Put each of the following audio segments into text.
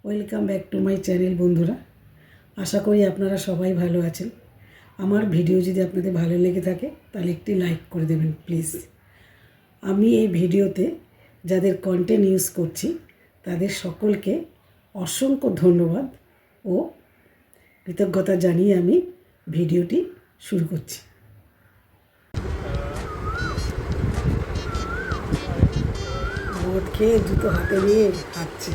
Welcome back to my channel বন্ধুরা। আশা করি আপনারা সবাই ভালো আছেন। আমার ভিডিও যদি আপনাদের ভালো লেগে থাকে তাহলে একটি লাইক করে দেবেন প্লিজ। আমি এই ভিডিওতে যাদের কন্টেন্ট ইউজ করছি তাদের সকলকে অসংখ্য ধন্যবাদ ও কৃতজ্ঞতা জানিয়ে আমি ভিডিওটি শুরু করছি। মদ খেয়ে জুতো হাতে নিয়ে হাঁটছে।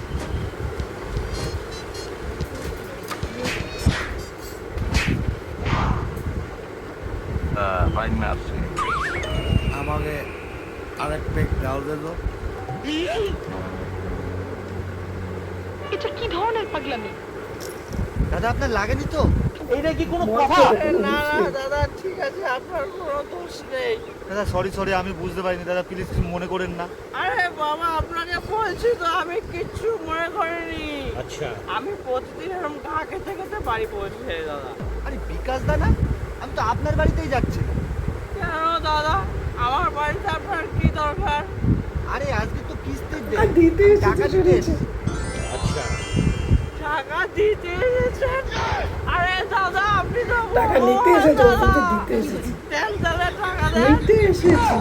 আমাকে আরেক পেক ডাল দিল। এটা কি ধরনের পাগলামি? দাদা আপনার লাগেনি তো? এইটা কি কোনো মদ কথা? খেয়ে না না দাদা ঠিক আছে, আপনার কোনো দোষ নেই। দাদা সরি আমি বুঝতে পারিনি দাদা, প্লিজ কিছু মনে করেন না। আরে বাবা, আপনাকে বলছি তো আমি কিচ্ছু মনে করিনি। আচ্ছা আমি প্রতিদিন এরকম ঘা খেতে খেতে বাড়ি পৌঁছে যাই দাদা। আরে বিকাশ দাদা, আমি তো আপনার বাড়িতেই যাচ্ছি। কেন দাদা, আমার বাড়িতে আপনার কি দরকার? আরে আজকে তো কিস্তির দিন, আর দিতে আমি এসেছে, টাকা দিতে শুনেছি। এসেছি। আচ্ছা টাকা দিতে এসেছেন? আরে দাদা আপনি তো টাকা নিতে এসেছে, ও বলছে দিতে এসেছি। তেল তেলে টাকা দেন। নিতে এসেছি।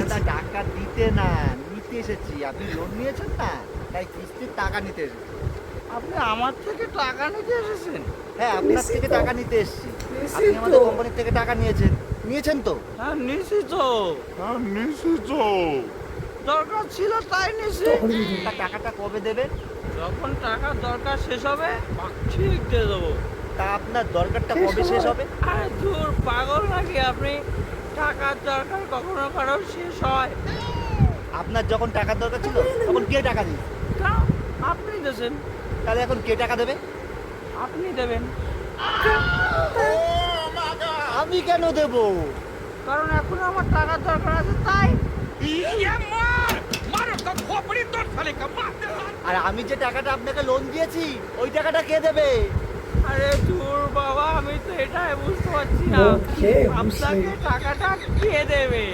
দাদা টাকা দিতে না, নিতে এসেছি। আপনি লোন নিয়েছেন না, তাই কিস্তির টাকা নিতে এসেছি। আপনি আমার থেকে টাকা নিতে এসেছেন? হ্যাঁ আপনার নিশ্চিত থেকে তো? টাকা নিতে এসেছি। নিশ্চিত আপনি আমাদের তো? কোম্পানির থেকে টাকা নিয়েছেন তো? হ্যাঁ নিছি তো, দরকার ছিল তাই নিছি। তা টাকাটা কবে দেবেন? যখন টাকার দরকার শেষ হবে ঠিক দিয়ে দেবো। তা আপনার দরকারটা শেষ কবে শেষ হবে? হবে? আরে দূর পাগল নাকি আপনি? টাকার দরকার কখনো কারো শেষ হয়? আপনার যখন টাকার দরকার ছিল তখন কে টাকা দিল? কেন? আপনি দেবেন। তাহলে এখন কে টাকা দেবে? আপনি দেবেন, আমি কেন দেব? কারণ এখন আমার টাকার দরকার আছে তাই। আর আমি যে টাকাটা আপনাকে লোন দিয়েছি ওই টাকাটা কে দেবে? আরে দূর বাবা, আমি তো এটাই বুঝতে পারছি না মদ খেয়ে হুঁশ আপনাকে নেই। টাকাটা কে দেবে?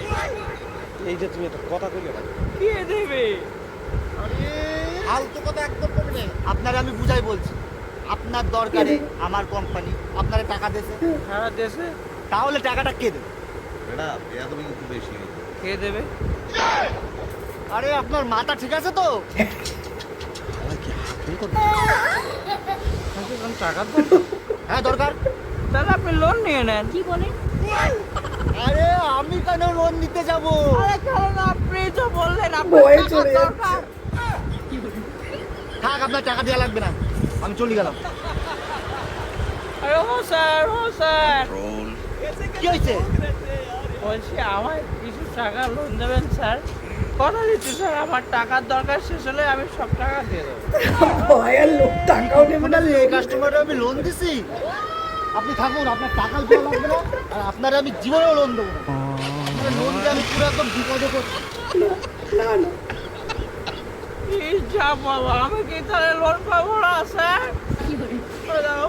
এই যে তুমি একটা কথা কইলে না। কে দেবে? ফালতু কথা একদম বলবে না। আপনারে আমি বুঝাই বলছি, আপনার দরকারে আমার কোম্পানি আপনারে টাকা দিয়েছে, সারা দেশে তাহলে টাকাটা কে দেবে? কে দেবে? আরে আপনার মাথা ঠিক আছে তো? এখন টাকার দরকার, হ্যাঁ দরকার। তাহলে আপনি লোন নিয়ে নেন। কি বলেন? আরে আমি কেন লোন নিতে যাব? আরে কারণ আপনি তো বললেন আপনার ভয়ে টাকার চলে দরকার। থাক, আপনার টাকা দেওয়া লাগবে না, আমি চলে গেলাম। আরে ও স্যার, ও স্যার, কি হয়েছে? বলছি আমায় কিছু টাকা লোন দেবেন স্যার? কথা দিচ্ছি স্যার, আমার টাকার দরকার শেষ হলে আমি সব টাকা দিয়ে দেবো। ভয়ার লোক টাকাও নেবে না। এই কাস্টমারে আমি লোন দিছি, আপনি থাকুন, আপনার টাকা দেওয়া লাগবে না, আর আপনার আমি জীবনেও লোন দেবো না। আপনার লোন দিয়ে আমি পুরো একদম বিপদে পড়ছি। না না, কি যা বাবা, আমি কি তাহলে লোন পাবো না স্যার? করে দাও।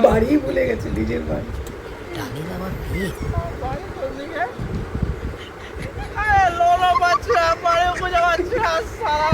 বাড়ি ভুলে গেছে, নিজের বাড়ি। বাড়ি কোনদিকে? আরে লোনও পাচ্ছি না, বাড়িও খুঁজে পাচ্ছি না সারা।